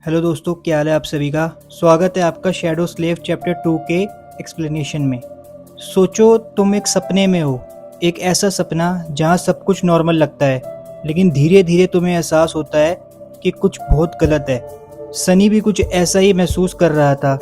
Hello दोस्तों, क्या हाल है आप सभी का। स्वागत है आपका शैडो स्लेव चैप्टर 2 के एक्सप्लेनेशन में। सोचो तुम एक सपने में हो, एक ऐसा सपना जहां सब कुछ नॉर्मल लगता है, लेकिन धीरे धीरे तुम्हें एहसास होता है कि कुछ बहुत गलत है। सनी भी कुछ ऐसा ही महसूस कर रहा था।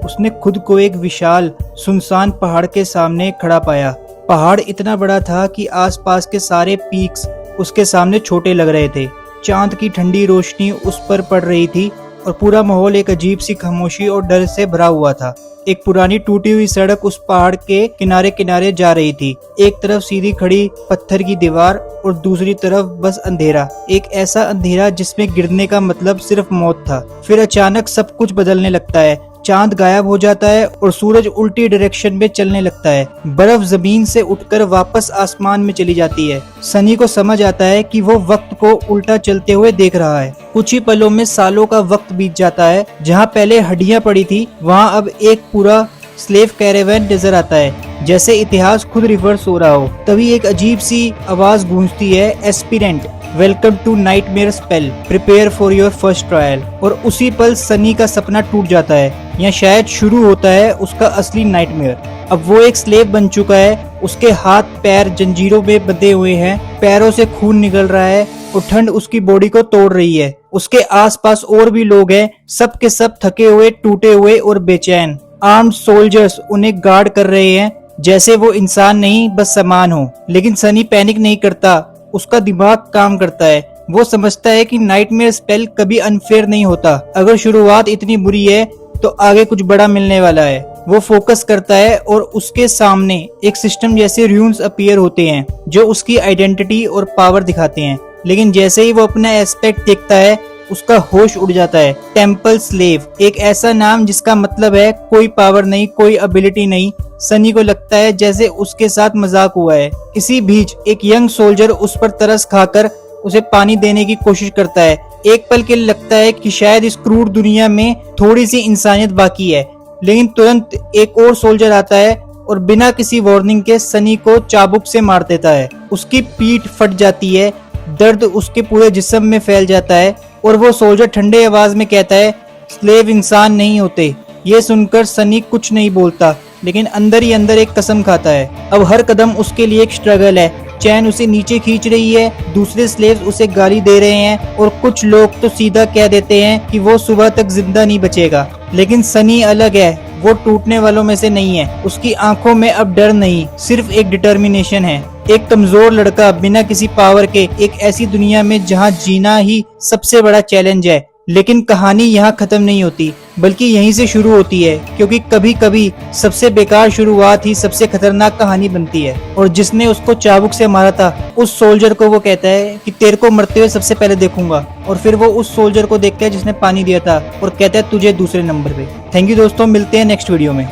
उसने खुद को एक विशाल सुनसान पहाड़ के सामने खड़ा पाया। पहाड़ इतना बड़ा था कि आसपास के सारे पीक्स उसके सामने छोटे लग रहे थे। चांद की ठंडी रोशनी उस पर पड़ रही थी और पूरा माहौल एक अजीब सी खामोशी और डर से भरा हुआ था। एक पुरानी टूटी हुई सड़क उस पहाड़ के किनारे किनारे जा रही थी। एक तरफ सीधी खड़ी पत्थर की दीवार और दूसरी तरफ बस अंधेरा। एक ऐसा अंधेरा जिसमें गिरने का मतलब सिर्फ मौत था। फिर अचानक सब कुछ बदलने लगता है। चांद गायब हो जाता है और सूरज उल्टी डायरेक्शन में चलने लगता है। बर्फ जमीन से उठकर वापस आसमान में चली जाती है। सनी को समझ आता है कि वो वक्त को उल्टा चलते हुए देख रहा है। कुछ ही पलों में सालों का वक्त बीत जाता है। जहाँ पहले हड्डियां पड़ी थी वहाँ अब एक पूरा स्लेव कैरेवन नजर आता है, जैसे इतिहास खुद रिवर्स हो रहा हो। तभी एक अजीब सी आवाज गूंजती है, aspirant, welcome to nightmare spell, prepare for your first trial. और उसी पल सनी का सपना टूट जाता है, या शायद शुरू होता है उसका असली नाइटमेयर। अब वो एक स्लेव बन चुका है। उसके हाथ पैर जंजीरों में बंधे हुए हैं, पैरों से खून निकल रहा है और ठंड उसकी बॉडी को तोड़ रही है। उसके आसपास और भी लोग हैं, सब के सब थके हुए, टूटे हुए और बेचैन। आर्म्ड सोल्जर्स उन्हें गार्ड कर रहे हैं, जैसे वो इंसान नहीं बस सामान हो। लेकिन सनी पैनिक नहीं करता। उसका दिमाग काम करता है। वो समझता है कि नाइटमेयर स्पेल कभी अनफेयर नहीं होता। अगर शुरुआत इतनी बुरी है तो आगे कुछ बड़ा मिलने वाला है। वो फोकस करता है और उसके सामने एक सिस्टम जैसे रून्स अपीयर होते हैं जो उसकी आइडेंटिटी और पावर दिखाते हैं। लेकिन जैसे ही वो अपना एस्पेक्ट देखता है उसका होश उड़ जाता है। टेम्पल स्लेव, एक ऐसा नाम जिसका मतलब है कोई पावर नहीं, कोई एबिलिटी नहीं। सनी को लगता है जैसे उसके साथ मजाक हुआ है। इसी बीच एक यंग सोल्जर उस पर तरस खाकर उसे पानी देने की कोशिश करता है। एक पल के लिए लगता है कि शायद इस क्रूर दुनिया में थोड़ी सी इंसानियत बाकी है, लेकिन तुरंत एक और सोल्जर आता है और बिना किसी वार्निंग के सनी को चाबुक से मार देता है। उसकी पीठ फट जाती है, दर्द उसके पूरे जिस्म में फैल जाता है और वो सोल्जर ठंडे आवाज में कहता है, स्लेव इंसान नहीं होते। ये सुनकर सनी कुछ नहीं बोलता, लेकिन अंदर ही अंदर एक कसम खाता है। अब हर कदम उसके लिए एक स्ट्रगल है। चैन उसे नीचे खींच रही है, दूसरे स्लेव्स उसे गाली दे रहे हैं और कुछ लोग तो सीधा कह देते हैं कि वो सुबह तक जिंदा नहीं बचेगा। लेकिन सनी अलग है, वो टूटने वालों में से नहीं है। उसकी आंखों में अब डर नहीं, सिर्फ एक डिटर्मिनेशन है। एक कमजोर लड़का बिना किसी पावर के एक ऐसी दुनिया में जहां जीना ही सबसे बड़ा चैलेंज है। लेकिन कहानी यहाँ खत्म नहीं होती, बल्कि यहीं से शुरू होती है, क्योंकि कभी कभी सबसे बेकार शुरुआत ही सबसे खतरनाक कहानी बनती है। और जिसने उसको चाबुक से मारा था उस सोल्जर को वो कहता है कि तेरे को मरते हुए सबसे पहले देखूंगा। और फिर वो उस सोल्जर को देखता है जिसने पानी दिया था और कहता है तुझे दूसरे नंबर पे। थैंक यू दोस्तों, मिलते हैं नेक्स्ट वीडियो में।